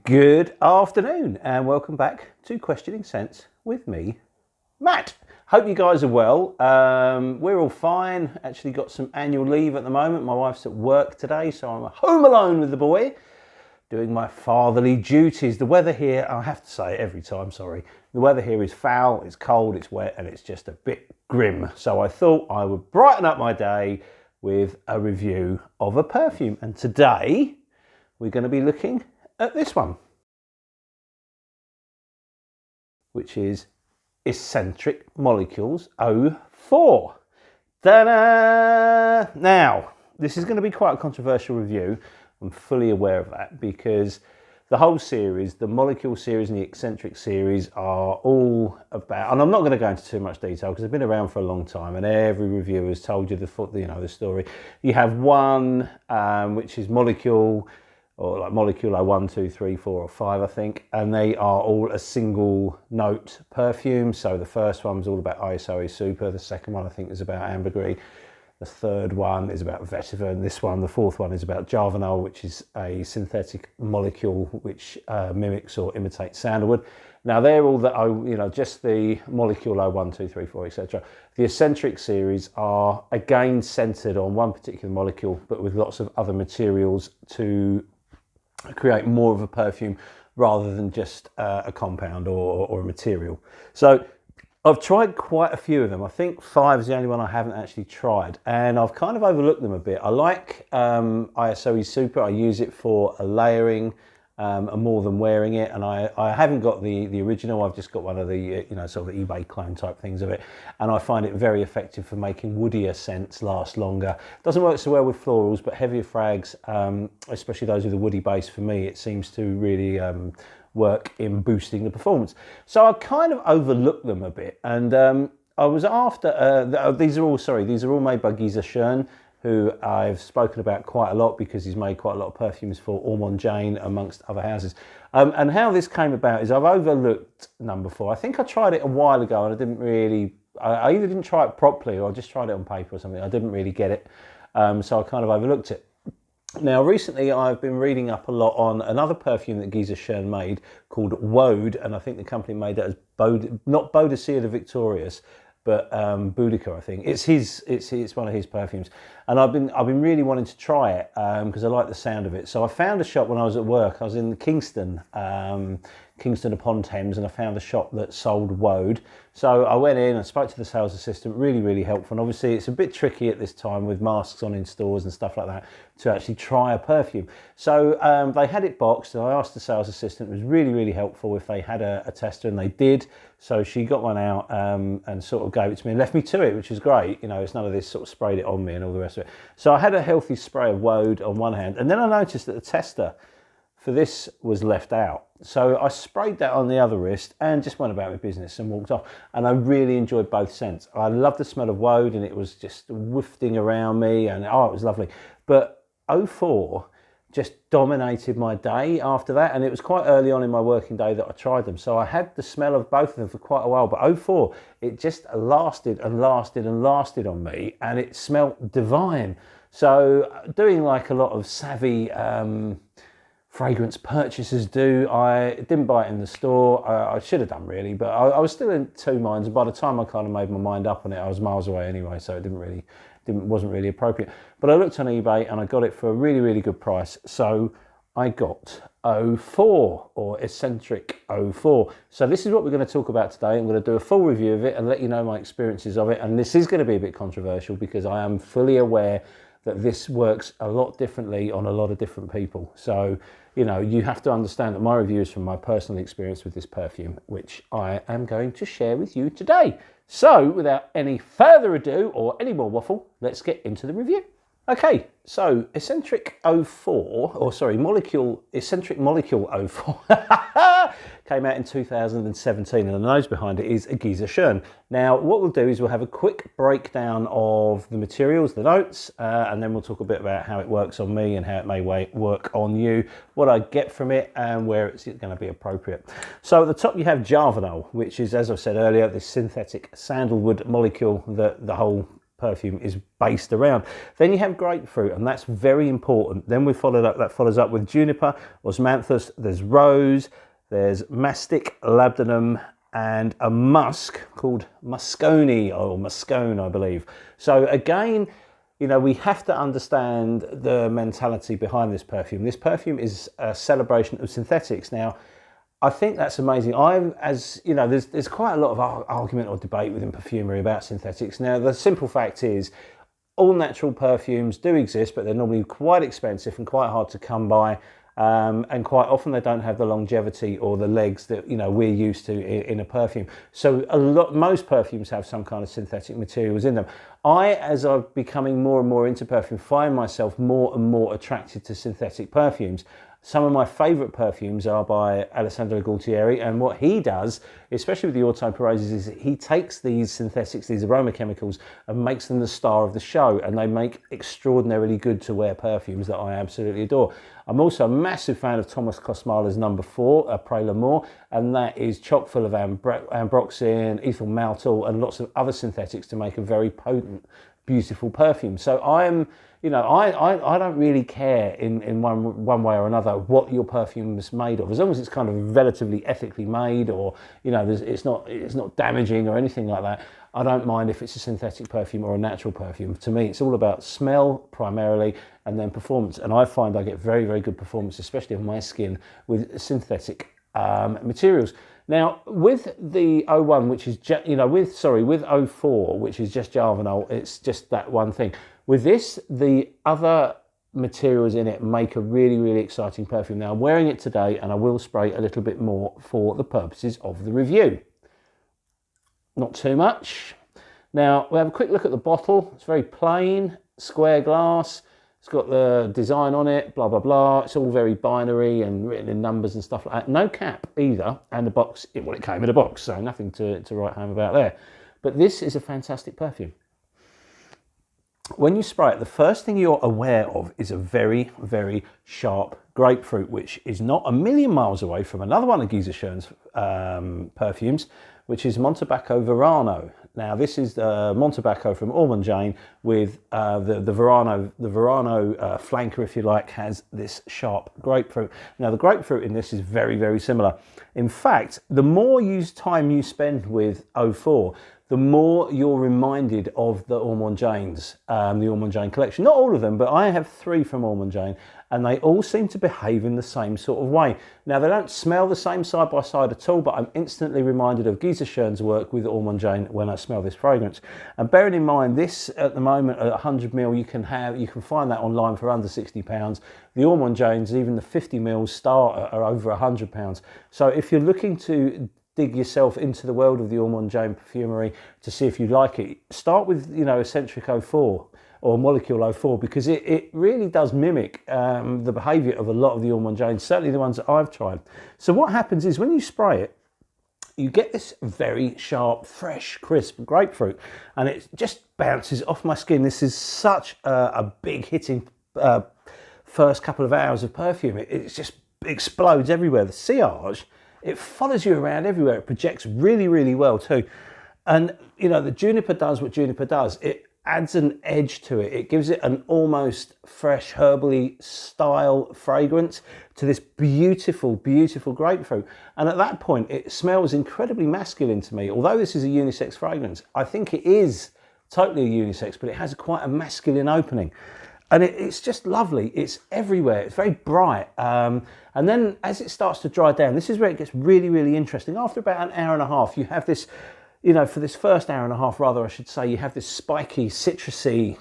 Good afternoon and welcome back to Questioning Sense with me, Matt. Hope you guys are well. We're all fine. Actually got some annual leave at the moment. My wife's at work today, so I'm home alone with the boy, doing my fatherly duties. The weather here, I have to say it every time, sorry. The weather here is foul, it's cold, it's wet, and it's just a bit grim. So I thought I would brighten up my day with a review of a perfume. And today we're going to be looking at this one, which is Escentric Molecules 04. Ta-da! Now, this is going to be quite a controversial review. I'm fully aware of that because the whole series, the Molecule series and the Escentric series, are all about, and I'm not going to go into too much detail because they've been around for a long time and every reviewer has told you the story. You have one which is Molecule, or like Molecule 1, 2, 3, 4 or 5 I think, and they are all a single note perfume. So the first one was all about ISOE Super, the second one I think is about ambergris, the third one is about vetiver, and this one, the fourth one, is about jarvinol, which is a synthetic molecule which mimics or imitates sandalwood. Now they're all the, just the Molecule 1, 2, 3, 4, etc. The Escentric series are again centered on one particular molecule, but with lots of other materials to create more of a perfume rather than just a compound or a material. So I've tried quite a few of them. I think 5 is the only one I haven't actually tried, and I've kind of overlooked them a bit. I like ISOE Super. I use it for a layering and more than wearing it, and I haven't got the original. I've just got one of the sort of eBay clone type things of it, and I find it very effective for making woodier scents last longer. Doesn't work so well with florals, but heavier frags, especially those with a woody base, for me it seems to really work in boosting the performance. So I kind of overlooked them a bit, and I was after these are all made by Guy Zachern, who I've spoken about quite a lot because he's made quite a lot of perfumes for Ormond Jane amongst other houses. And how this came about is I've overlooked number 4. I think I tried it a while ago and I didn't really, I either didn't try it properly or I just tried it on paper or something. I didn't really get it, so I kind of overlooked it. Now recently I've been reading up a lot on another perfume that Guy Zachern made called Woad, and I think the company made that as not Boadicea de Victorious, but Boudica, I think. It's one of his perfumes, and I've been really wanting to try it because I like the sound of it. So I found a shop when I was at work. I was in Kingston upon Thames, and I found a shop that sold Woad. So I went in and spoke to the sales assistant, really helpful. And obviously it's a bit tricky at this time with masks on in stores and stuff like that to actually try a perfume. So they had it boxed, and I asked the sales assistant, it was really helpful if they had a tester, and they did. So she got one out and sort of gave it to me and left me to it, which is great. It's none of this sort of sprayed it on me and all the rest of it. So I had a healthy spray of Woad on one hand, and then I noticed that the tester for this was left out. So I sprayed that on the other wrist and just went about my business and walked off. And I really enjoyed both scents. I loved the smell of Woad, and it was just wafting around me, and it was lovely. But 04 just dominated my day after that, and it was quite early on in my working day that I tried them. So I had the smell of both of them for quite a while, but 04, it just lasted and lasted and lasted on me, and it smelled divine. So doing like a lot of savvy fragrance purchasers do, I didn't buy it in the store. I should have done really, but I was still in two minds, and by the time I kind of made my mind up on it, I was miles away anyway, so it wasn't really appropriate. But I looked on eBay and I got it for a really good price. So I got 04, or Escentric 04. So this is what we're going to talk about today. I'm going to do a full review of it and let you know my experiences of it. And this is going to be a bit controversial because I am fully aware that this works a lot differently on a lot of different people. So, you have to understand that my review is from my personal experience with this perfume, which I am going to share with you today. So without any further ado or any more waffle, let's get into the review. Okay, so Escentric Molecule 04 came out in 2017, and the nose behind it is a Guy Zachern. Now, what we'll do is we'll have a quick breakdown of the materials, the notes, and then we'll talk a bit about how it works on me and how it may work on you, what I get from it, and where it's going to be appropriate. So at the top you have jarvinol, which is, as I said earlier, this synthetic sandalwood molecule that the whole perfume is based around. Then you have grapefruit, and that's very important. Then that follows up with juniper, osmanthus, there's rose, there's mastic, labdanum, and a musk called muscone, or muscone, I believe. So again, you know, we have to understand the mentality behind this perfume. This perfume is a celebration of synthetics. Now, I think that's amazing. As you know, there's quite a lot of argument or debate within perfumery about synthetics. Now, the simple fact is, all natural perfumes do exist, but they're normally quite expensive and quite hard to come by. And quite often they don't have the longevity or the legs that, you know, we're used to in a perfume. So most perfumes have some kind of synthetic materials in them. As I'm becoming more and more into perfume, find myself more and more attracted to synthetic perfumes. Some of my favourite perfumes are by Alessandro Gualtieri, and what he does, especially with the Auto Paroses, is he takes these synthetics, these aroma chemicals, and makes them the star of the show, and they make extraordinarily good to wear perfumes that I absolutely adore. I'm also a massive fan of Thomas Kosmala's number 4, Après l'Amour, and that is chock full of ambroxan, ethyl maltol, and lots of other synthetics to make a very potent, beautiful perfume. So I don't really care in one way or another what your perfume is made of, as long as it's kind of relatively ethically made, or, you know, it's not damaging or anything like that. I don't mind if it's a synthetic perfume or a natural perfume. To me, it's all about smell primarily, and then performance. And I find I get very, very good performance, especially on my skin, with synthetic materials. Now, with the 01, which is with 04, which is just Jarvanol, it's just that one thing. With this, the other materials in it make a really, really exciting perfume. Now, I'm wearing it today, and I will spray a little bit more for the purposes of the review. Not too much. Now, we'll have a quick look at the bottle. It's very plain, square glass. It's got the design on it, blah, blah, blah. It's all very binary and written in numbers and stuff like that. No cap either, and the box, it came in a box, so nothing to write home about there. But this is a fantastic perfume. When you spray it, the first thing you're aware of is a very, very sharp grapefruit, which is not a million miles away from another one of Guy Zechern's perfumes, which is Montebaco Verano. Now, this is Montebaco from Ormond Jane with the Verano flanker, if you like, has this sharp grapefruit. Now, the grapefruit in this is very, very similar. In fact, the more time you spend with 04, the more you're reminded of the Ormond Janes, the Ormond Jane collection. Not all of them, but I have 3 from Ormond Jane, and they all seem to behave in the same sort of way. Now, they don't smell the same side by side at all, but I'm instantly reminded of Guy Zechern's work with Ormond Jane when I smell this fragrance. And bearing in mind, this at the moment at 100ml, you can find that online for under £60. The Ormond Janes, even the 50ml start are over £100. So if you're looking to dig yourself into the world of the Ormond Jane perfumery to see if you like it, start with, you know, Escentric 04 or Molecule 04, because it really does mimic the behaviour of a lot of the Ormond Janes, certainly the ones that I've tried. So what happens is when you spray it, you get this very sharp, fresh, crisp grapefruit, and it just bounces off my skin. This is such a big hitting first couple of hours of perfume. It just explodes everywhere. The sillage, it follows you around everywhere. It projects really, really well too. And, you know, the juniper does what juniper does. It adds an edge to it. It gives it an almost fresh, herbally style fragrance to this beautiful, beautiful grapefruit. And at that point, it smells incredibly masculine to me. Although this is a unisex fragrance, I think it is totally a unisex, but it has quite a masculine opening. And it's just lovely. It's everywhere. It's very bright. And then as it starts to dry down, this is where it gets really, really interesting. After about an hour and a half, you have this, you know, for this first hour and a half, rather, I should say, you have this spiky, citrusy,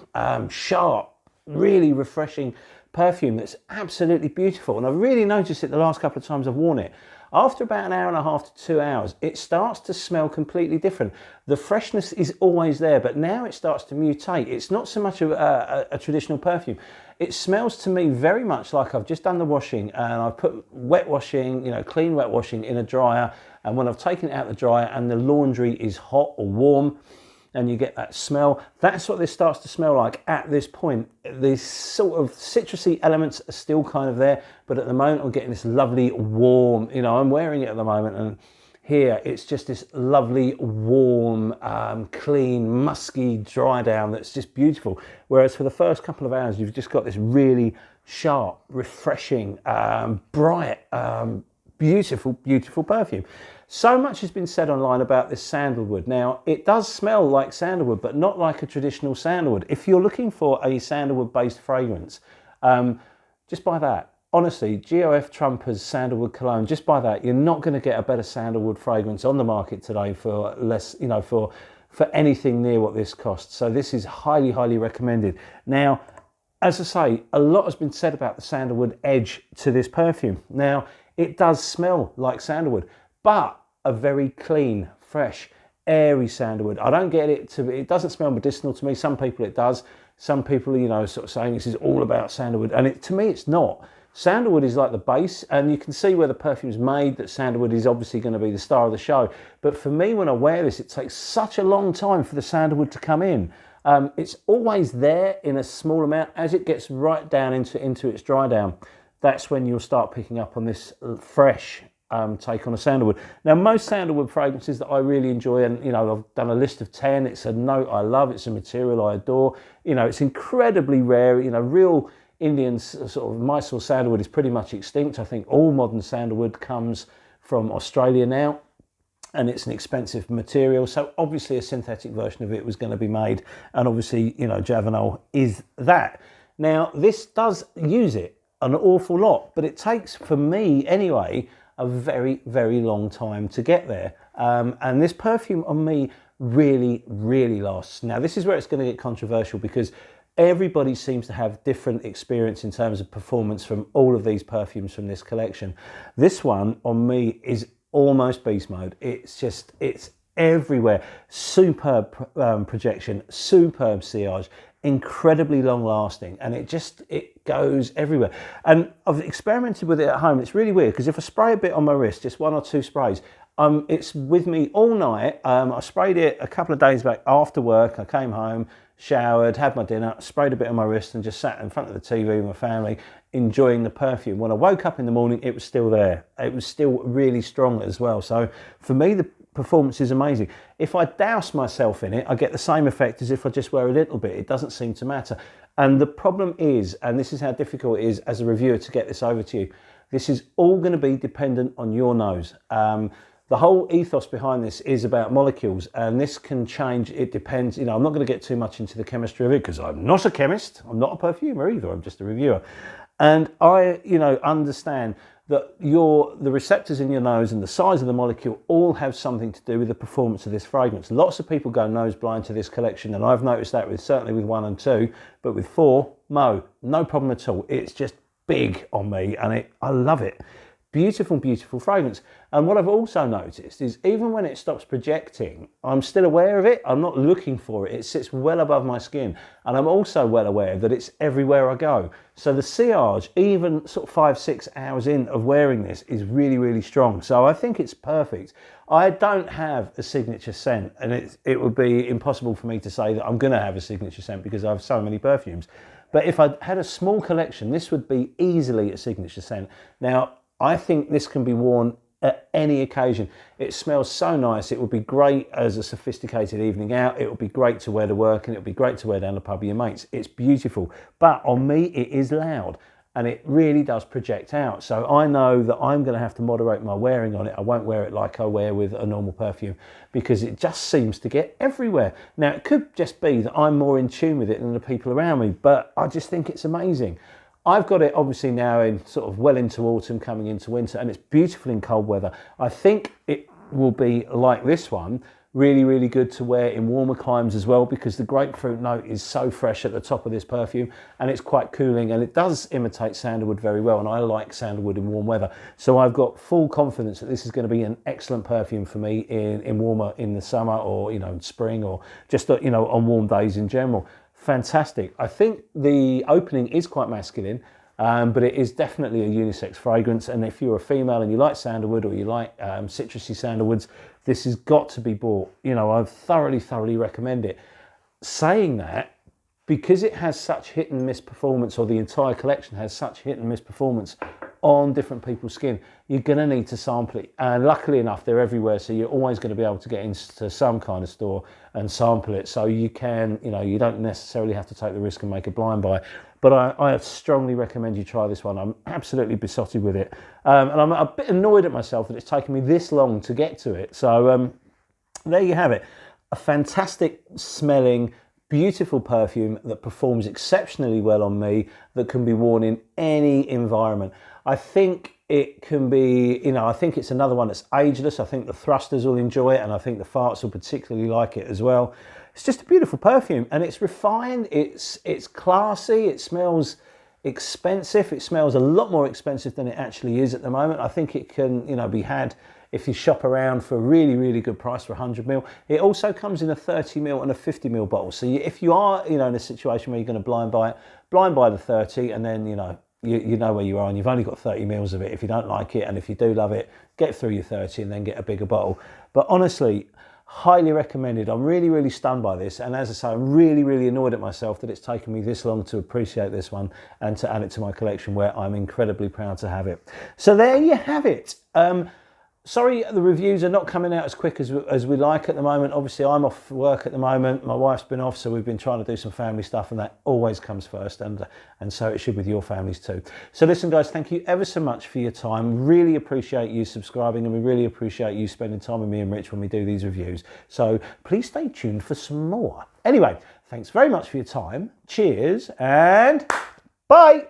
sharp, really refreshing perfume that's absolutely beautiful. And I've really noticed it the last couple of times I've worn it. After about an hour and a half to 2 hours, it starts to smell completely different. The freshness is always there, but now it starts to mutate. It's not so much of a traditional perfume. It smells to me very much like I've just done the washing and I've put wet washing, you know, clean wet washing in a dryer. And when I've taken it out the dryer and the laundry is hot or warm, and you get that smell. That's what this starts to smell like at this point. These sort of citrusy elements are still kind of there, but at the moment I'm getting this lovely warm, you know, I'm wearing it at the moment and Here, it's just this lovely, warm, clean, musky dry down that's just beautiful. Whereas for the first couple of hours, you've just got this really sharp, refreshing, bright, beautiful, beautiful perfume. So much has been said online about this sandalwood. Now, it does smell like sandalwood, but not like a traditional sandalwood. If you're looking for a sandalwood-based fragrance, just buy that. Honestly, GOF Trumper's sandalwood cologne, just buy that. You're not going to get a better sandalwood fragrance on the market today for less, for anything near what this costs. So this is highly, highly recommended. Now, as I say, a lot has been said about the sandalwood edge to this perfume. Now, it does smell like sandalwood, but a very clean, fresh, airy sandalwood. I don't get it doesn't smell medicinal to me. Some people it does. Some people, sort of saying this is all about sandalwood. And to me, it's not. Sandalwood is like the base, and you can see where the perfume's made that sandalwood is obviously going to be the star of the show. But for me, when I wear this, it takes such a long time for the sandalwood to come in. It's always there in a small amount. As it gets right down into its dry down, that's when you'll start picking up on this fresh take on a sandalwood. Now, most sandalwood fragrances that I really enjoy, and I've done a list of 10. It's a note I love. It's a material I adore. It's incredibly rare. Real Indian sort of Mysore sandalwood is pretty much extinct. I think all modern sandalwood comes from Australia now, and it's an expensive material. So obviously a synthetic version of it was going to be made, and obviously Javanol is that. Now, this does use it an awful lot, but it takes, for me anyway, a very, very long time to get there. And this perfume on me really, really lasts. Now, this is where it's going to get controversial, because everybody seems to have different experience in terms of performance from all of these perfumes from this collection. This one on me is almost beast mode. It's everywhere. Superb projection, superb sillage, incredibly long lasting, and it goes everywhere. And I've experimented with it at home. It's really weird, because if I spray a bit on my wrist, just 1 or 2 sprays, it's with me all night. I sprayed it a couple of days back after work. I came home, showered, had my dinner, sprayed a bit on my wrist, and just sat in front of the TV with my family enjoying the perfume. When I woke up in the morning, it was still there. It was still really strong as well. So for me, the performance is amazing. If I douse myself in it, I get the same effect as if I just wear a little bit. It doesn't seem to matter. And the problem is, and this is how difficult it is as a reviewer to get this over to you, this is all going to be dependent on your nose. The whole ethos behind this is about molecules, and this can change. It depends. I'm not going to get too much into the chemistry of it, because I'm not a chemist. I'm not a perfumer either. I'm just a reviewer. And I, understand that the receptors in your nose and the size of the molecule all have something to do with the performance of this fragrance. Lots of people go nose blind to this collection, and I've noticed that certainly with 1 and 2, but with 4, no problem at all. It's just big on me, and I love it. Beautiful, beautiful fragrance. And what I've also noticed is, even when it stops projecting, I'm still aware of it. I'm not looking for it. It sits well above my skin. And I'm also well aware that it's everywhere I go. So the sillage, even sort of 5-6 hours in of wearing this, is really, really strong. So I think it's perfect. I don't have a signature scent, and it would be impossible for me to say that I'm going to have a signature scent, because I have so many perfumes. But if I had a small collection, this would be easily a signature scent. Now, I think this can be worn at any occasion. It smells so nice. It would be great as a sophisticated evening out. It would be great to wear to work, and it would be great to wear down the pub with your mates. It's beautiful. But on me, it is loud, and it really does project out. So I know that I'm going to have to moderate my wearing on it. I won't wear it like I wear with a normal perfume, because it just seems to get everywhere. Now, it could just be that I'm more in tune with it than the people around me, but I just think it's amazing. I've got it obviously now in sort of well into autumn, coming into winter, and it's beautiful in cold weather. I think it will be like this one, really, really good to wear in warmer climes as well, because the grapefruit note is so fresh at the top of this perfume, and it's quite cooling, and it does imitate sandalwood very well, and I like sandalwood in warm weather. So I've got full confidence that this is going to be an excellent perfume for me in the summer, or in spring, or just on warm days in general. Fantastic. I think the opening is quite masculine, but it is definitely a unisex fragrance. And if you're a female and you like sandalwood, or you like citrusy sandalwoods, this has got to be bought. I thoroughly, thoroughly recommend it. Saying that, because it has such hit and miss performance, or the entire collection has such hit and miss performance, on different people's skin, you're going to need to sample it. And luckily enough, they're everywhere, so you're always going to be able to get into some kind of store and sample it. So you can, you don't necessarily have to take the risk and make a blind buy. But I strongly recommend you try this one. I'm absolutely besotted with it. And I'm a bit annoyed at myself that it's taken me this long to get to it. So there you have it. A fantastic smelling, beautiful perfume that performs exceptionally well on me, that can be worn in any environment. I think it can be, I think it's another one that's ageless. I think the thrusters will enjoy it, and I think the farts will particularly like it as well. It's just a beautiful perfume, and it's refined, it's classy, it smells expensive. It smells a lot more expensive than it actually is at the moment. I think it can, be had if you shop around for a really, really good price for 100ml. It also comes in a 30ml and a 50ml bottle. So if you are, in a situation where you're going to blind buy the 30, and then, you know where you are, and you've only got 30ml of it. If you don't like it, and if you do love it, get through your 30 and then get a bigger bottle. But honestly, highly recommended. I'm really, really stunned by this. And as I say, I'm really, really annoyed at myself that it's taken me this long to appreciate this one and to add it to my collection, where I'm incredibly proud to have it. So there you have it. Sorry, the reviews are not coming out as quick as we like at the moment. Obviously, I'm off work at the moment. My wife's been off, so we've been trying to do some family stuff, and that always comes first, and so it should with your families too. So listen, guys, thank you ever so much for your time. Really appreciate you subscribing, and we really appreciate you spending time with me and Rich when we do these reviews. So please stay tuned for some more. Anyway, thanks very much for your time. Cheers, and bye.